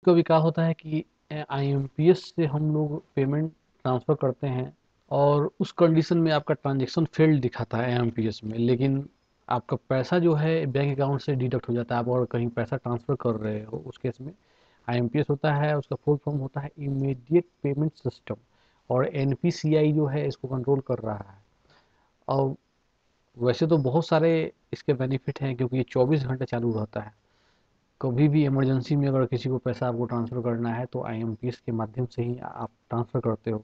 कभी क्या होता है कि आईएमपीएस से हम लोग पेमेंट ट्रांसफ़र करते हैं और उस कंडीशन में आपका ट्रांजैक्शन फेल्ड दिखाता है आईएमपीएस में, लेकिन आपका पैसा जो है बैंक अकाउंट से डिडक्ट हो जाता है। आप और कहीं पैसा ट्रांसफ़र कर रहे हो, उस केस में आईएमपीएस होता है, उसका फुल फॉर्म होता है इमीडिएट पेमेंट सिस्टम, और एनपीसीआई जो है इसको कंट्रोल कर रहा है। और वैसे तो बहुत सारे इसके बेनिफिट हैं, क्योंकि ये 24 घंटे चालू रहता है। कभी भी इमरजेंसी में अगर किसी को पैसा आपको ट्रांसफ़र करना है तो आईएमपीएस के माध्यम से ही आप ट्रांसफ़र करते हो।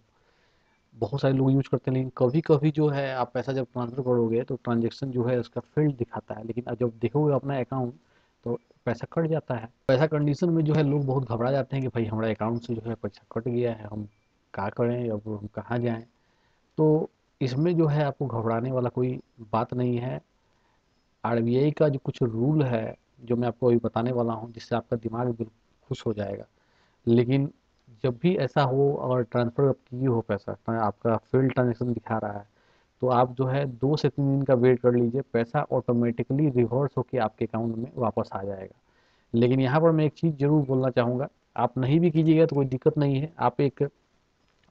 बहुत सारे लोग यूज़ करते हैं, लेकिन कभी-कभी जो है आप पैसा जब ट्रांसफ़र करोगे तो ट्रांज़ैक्शन जो है उसका फ़ेल्ड दिखाता है, लेकिन जब देखोगे अपना अकाउंट तो पैसा कट जाता है। तो ऐसा कंडीशन में जो है लोग बहुत घबरा जाते हैं कि भाई हमारे अकाउंट से जो है पैसा कट गया है, हम क्या करें, अब हम कहाँ जाएँ? तो इसमें जो है आपको घबराने वाला कोई बात नहीं है। आरबीआई का जो कुछ रूल है, जो मैं आपको अभी बताने वाला हूँ, जिससे आपका दिमाग बिल्कुल खुश हो जाएगा। लेकिन जब भी ऐसा हो और ट्रांसफ़र आप किए हो पैसा, आपका फ़ेल्ड ट्रांज़ैक्शन दिखा रहा है, तो आप जो है 2 से 3 दिन का वेट कर लीजिए, पैसा ऑटोमेटिकली रिवर्स होके आपके अकाउंट में वापस आ जाएगा। लेकिन यहाँ पर मैं एक चीज़ ज़रूर बोलना चाहूँगा, आप नहीं भी कीजिएगा तो कोई दिक्कत नहीं है। आप एक,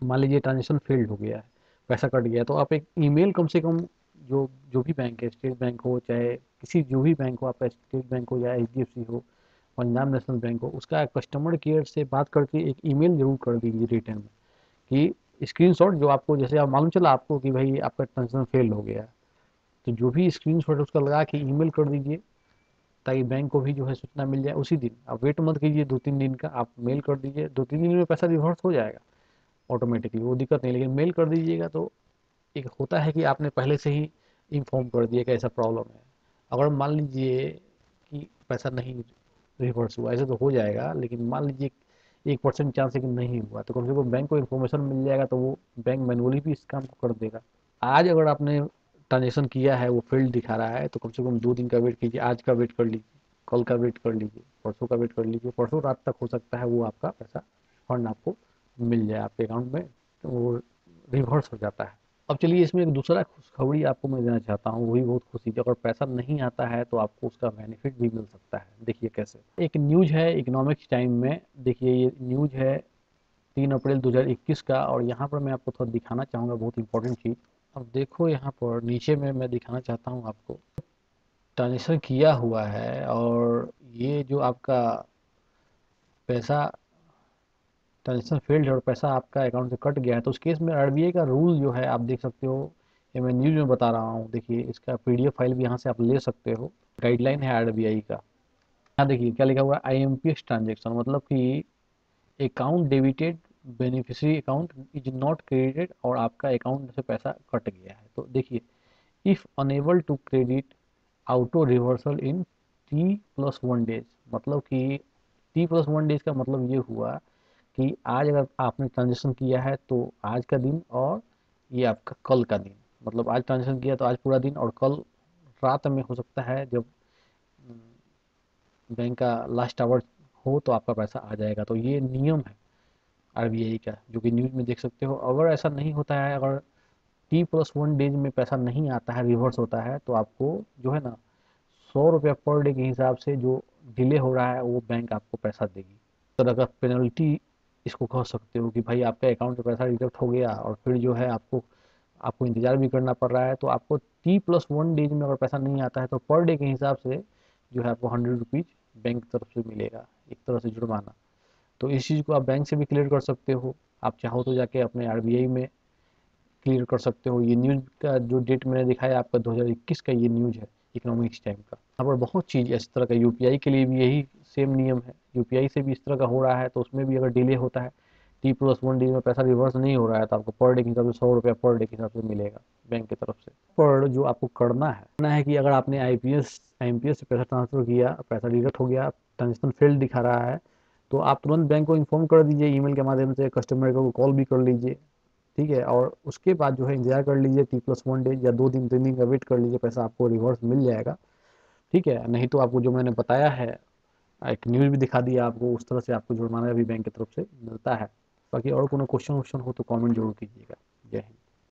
मान लीजिए ट्रांज़ैक्शन फ़ेल्ड हो गया है, पैसा कट गया है, तो आप एक ईमेल कम से कम, जो जो भी बैंक है, स्टेट बैंक हो चाहे किसी जो भी बैंक हो, आपका स्टेट बैंक हो या एचडीएफसी हो, पंजाब नेशनल बैंक हो, उसका कस्टमर केयर से बात करके एक ईमेल ज़रूर कर दीजिए रिटर्न में, कि स्क्रीनशॉट जो आपको, जैसे आप मालूम चला आपको कि भाई आपका ट्रांजेक्शन फेल हो गया है, तो जो भी स्क्रीनशॉट उसका लगा के ईमेल कर दीजिए, ताकि बैंक को भी जो है सूचना मिल जाए उसी दिन। आप वेट मत कीजिए 2-3 दिन का, आप मेल कर दीजिए, 2-3 दिन में पैसा रिवर्स हो जाएगा ऑटोमेटिकली, वो दिक्कत नहीं। लेकिन मेल कर दीजिएगा तो एक होता है कि आपने पहले से ही इन्फॉर्म कर दिया कि ऐसा प्रॉब्लम है। अगर मान लीजिए कि पैसा नहीं रिवर्स हुआ, ऐसे तो हो जाएगा, लेकिन मान लीजिए 1% चांस है कि नहीं हुआ, तो कम से कम बैंक को इन्फॉर्मेशन मिल जाएगा, तो वो बैंक मैनुअली भी इस काम को कर देगा। आज अगर आपने ट्रांजेक्शन किया है, वो फेल्ड दिखा रहा है, तो कम से कम 2 दिन का वेट कीजिए, आज का वेट कर लीजिए, कल का वेट कर लीजिए, परसों का वेट कर लीजिए, परसों रात तक हो सकता है वो आपका पैसा फंड आपको मिल जाए आपके अकाउंट में, तो वो रिवर्स हो जाता है। अब चलिए इसमें एक दूसरा खुशखबरी आपको मैं देना चाहता हूँ, वही बहुत खुशी की, अगर पैसा नहीं आता है तो आपको उसका बेनिफिट भी मिल सकता है। देखिए कैसे, एक न्यूज़ है इकोनॉमिक्स टाइम में, देखिए ये न्यूज़ है 3 अप्रैल 2021 का, और यहाँ पर मैं आपको थोड़ा दिखाना चाहूँगा बहुत इंपॉर्टेंट चीज़। अब देखो यहाँ पर नीचे में मैं दिखाना चाहता हूँ आपको, ट्रांजेक्शन किया हुआ है, और ये जो आपका पैसा ट्रांजेक्शन फेल्ड है और पैसा आपका अकाउंट से कट गया है, तो उस केस में आरबीआई का रूल जो है आप देख सकते हो, ये मैं न्यूज़ में बता रहा हूँ। देखिए इसका पीडीएफ फाइल भी यहाँ से आप ले सकते हो, गाइडलाइन है आरबीआई का। यहाँ देखिए क्या लिखा हुआ है, आईएमपीएस ट्रांजेक्शन, मतलब कि account debited, beneficiary account is not credited, और आपका अकाउंट से पैसा कट गया है। तो देखिए, if unable to credit, auto reversal in T+1 days, मतलब कि T+1 डेज का मतलब ये हुआ कि आज अगर आपने ट्रांजेक्शन किया है तो आज का दिन, और ये आपका कल का दिन, मतलब आज ट्रांजेक्शन किया तो आज पूरा दिन, और कल रात में हो सकता है जब बैंक का लास्ट आवर हो तो आपका पैसा आ जाएगा। तो ये नियम है आरबीआई का, जो कि न्यूज़ में देख सकते हो। अगर ऐसा नहीं होता है, अगर T+1 डेज में पैसा नहीं आता है, रिवर्स होता है, तो आपको जो है ना 100 रुपया पर डे के हिसाब से जो डिले हो रहा है वो बैंक आपको पैसा देगी। इस तरह का पेनल्टी इसको कह सकते हो कि भाई आपके अकाउंट से पैसा रिजेक्ट हो गया, और फिर जो है आपको आपको इंतजार भी करना पड़ रहा है, तो आपको T+1 डेज में अगर पैसा नहीं आता है तो पर डे के हिसाब से जो है आपको 100 रुपीज़ बैंक की तरफ से मिलेगा, एक तरह से जुर्माना। तो इस चीज़ को आप बैंक से भी क्लियर कर सकते हो, आप चाहो तो जाके अपने आरबीआई में क्लियर कर सकते हो। ये न्यूज़ का जो डेट मैंने दिखाया आपका 2021 का ये न्यूज़ है इकोनॉमिक्स टाइम का। यहाँ पर बहुत चीज़ इस तरह का, यूपीआई के लिए भी यही सेम नियम है, यूपीआई से भी इस तरह का हो रहा है, तो उसमें भी अगर डिले होता है, T+1 डेज में पैसा रिवर्स नहीं हो रहा है, तो आपको पर डे के हिसाब से 100 रुपया पर डे के हिसाब से मिलेगा बैंक की तरफ से। पर जो आपको करना है कि अगर आपने आईएमपीएस से पैसा ट्रांसफर किया, पैसा डिडक्ट हो गया, ट्रांजेक्शन फेल्ड दिखा रहा है, तो आप तुरंत बैंक को इन्फॉर्म कर दीजिए ईमेल के माध्यम से, कस्टमर को कॉल भी कर लीजिए, ठीक है। और उसके बाद जो है इंतजार कर लीजिए T+1 डेज, या 2 दिन 3 दिन का वेट कर लीजिए, पैसा आपको रिवर्स मिल जाएगा, ठीक है। नहीं तो आपको जो मैंने बताया है, एक न्यूज़ भी दिखा दिया आपको, उस तरह से आपको जुर्माना भी बैंक की तरफ से मिलता है। बाकी और कोनो क्वेश्चन हो तो कमेंट जरूर कीजिएगा। जय हिंद।